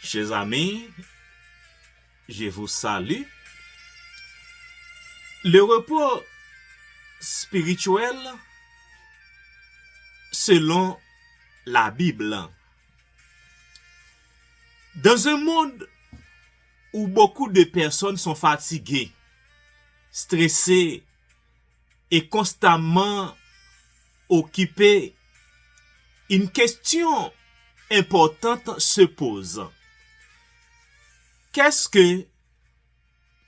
Chers amis, je vous salue. Le repos spirituel selon la Bible. Dans un monde où beaucoup de personnes sont fatiguées, stressées et constamment occupées, une question importante se pose. Qu'est-ce que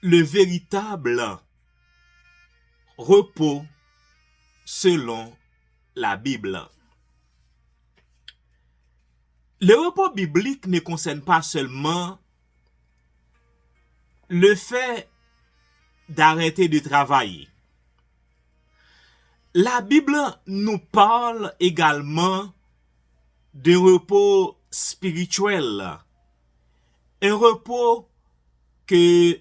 le véritable repos selon la Bible? Le repos biblique ne concerne pas seulement le fait d'arrêter de travailler. La Bible nous parle également d'un repos spirituel, un repos que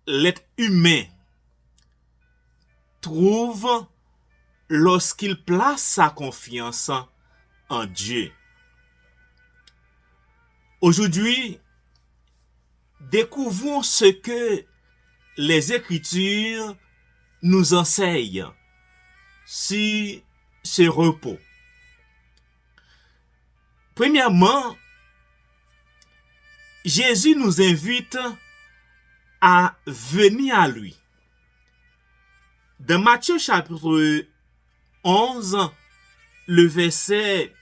l'être humain trouve lorsqu'il place sa confiance en Dieu. Aujourd'hui, découvrons ce que les Écritures nous enseignent sur ce repos. Premièrement, Jésus nous invite à venir à lui. Dans Matthieu chapitre 11, le verset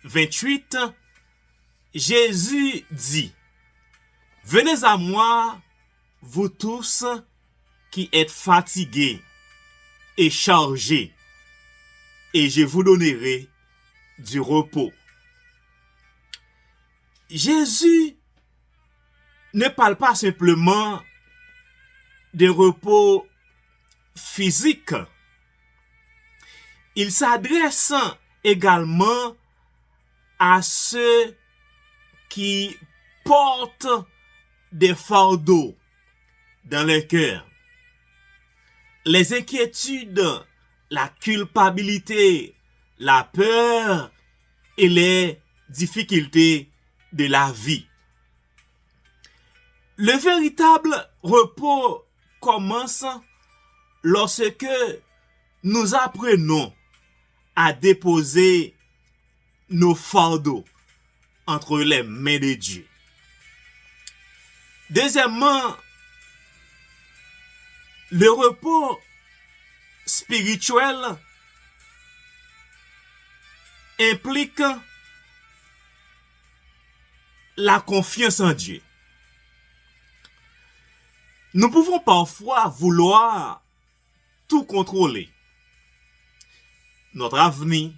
28, Jésus dit: « Venez à moi, vous tous qui êtes fatigués et chargés, et je vous donnerai du repos. » Jésus ne parle pas simplement de repos physique. Il s'adresse également à ceux qui portent des fardeaux dans leur cœur. Les inquiétudes, la culpabilité, la peur et les difficultés de la vie. Le véritable repos commence lorsque nous apprenons à déposer nos fardeaux entre les mains de Dieu. Deuxièmement, le repos spirituel implique la confiance en Dieu. Nous pouvons parfois vouloir tout contrôler. Notre avenir,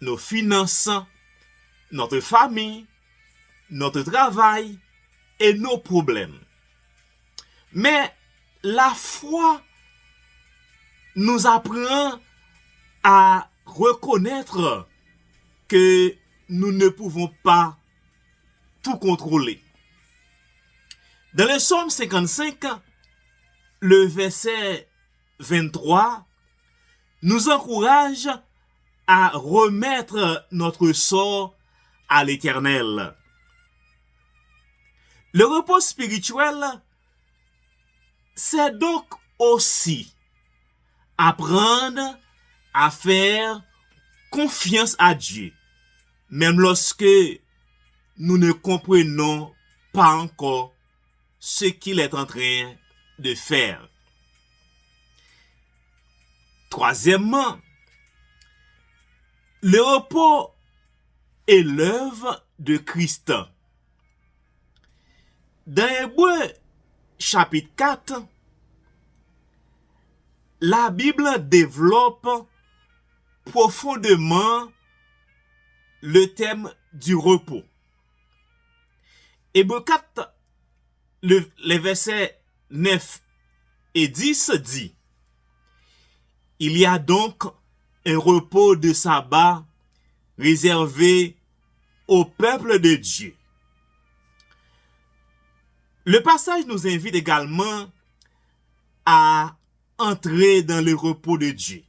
nos finances, notre famille, notre travail et nos problèmes. Mais la foi nous apprend à reconnaître que nous ne pouvons pas tout contrôler. Dans le psaume 55, le verset 23 nous encourage à remettre notre sort à l'Éternel. Le repos spirituel, c'est donc aussi apprendre à faire confiance à Dieu, même lorsque nous ne comprenons pas encore ce qu'il est en train de faire. Troisièmement, le repos est l'œuvre de Christ. Dans Hébreux chapitre 4, la Bible développe profondément le thème du repos. Hébreux 4, les versets 9 et 10 dit: « Il y a donc un repos de sabbat réservé au peuple de Dieu. » Le passage nous invite également à entrer dans le repos de Dieu.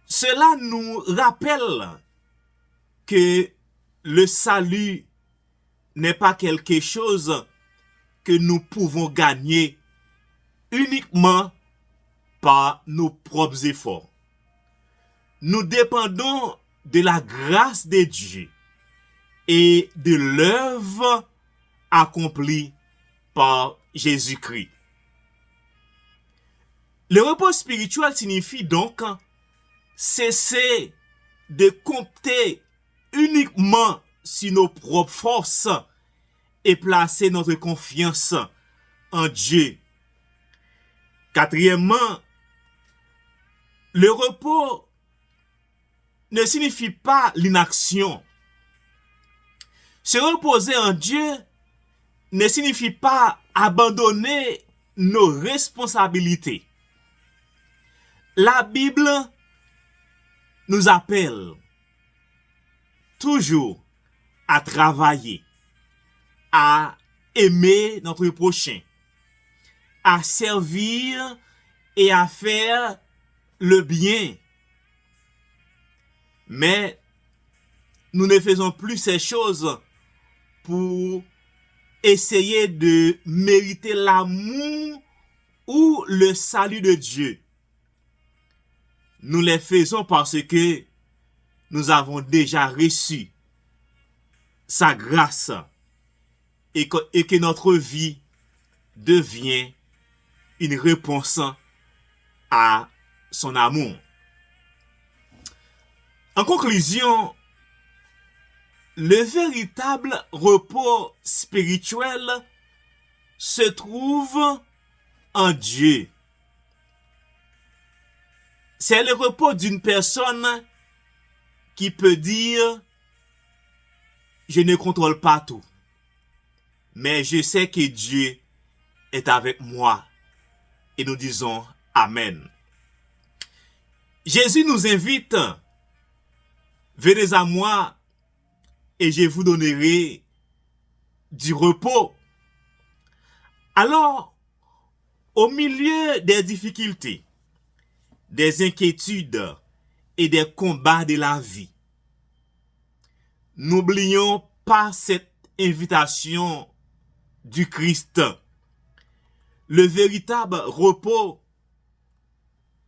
Cela nous rappelle que le salut n'est pas quelque chose que nous pouvons gagner uniquement par nos propres efforts. Nous dépendons de la grâce de Dieu et de l'œuvre accomplie par Jésus-Christ. Le repos spirituel signifie donc cesser de compter uniquement sur nos propres forces et placer notre confiance en Dieu. Quatrièmement, le repos ne signifie pas l'inaction. Se reposer en Dieu ne signifie pas abandonner nos responsabilités. La Bible nous appelle toujours à travailler, à aimer notre prochain, à servir et à faire le bien. Mais nous ne faisons plus ces choses pour essayer de mériter l'amour ou le salut de Dieu. Nous les faisons parce que nous avons déjà reçu sa grâce et que notre vie devient une réponse à son amour. En conclusion, le véritable repos spirituel se trouve en Dieu. C'est le repos d'une personne qui peut dire « Je ne contrôle pas tout, mais je sais que Dieu est avec moi. » Et nous disons « Amen ». Jésus nous invite « Venez à moi et je vous donnerai du repos. » Alors, au milieu des difficultés, des inquiétudes et des combats de la vie, n'oublions pas cette invitation du Christ. Le véritable repos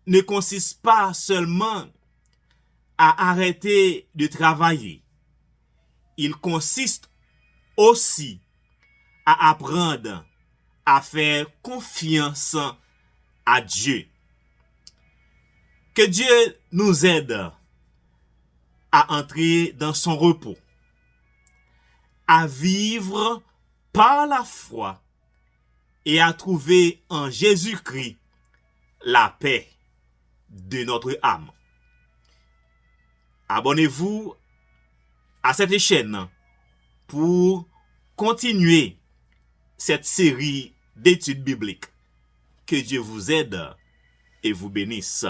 ne consiste pas seulement à arrêter de travailler. Il consiste aussi à apprendre à faire confiance à Dieu. Que Dieu nous aide à entrer dans son repos, à vivre par la foi et à trouver en Jésus-Christ la paix de notre âme. Abonnez-vous à cette chaîne pour continuer cette série d'études bibliques. Que Dieu vous aide et vous bénisse.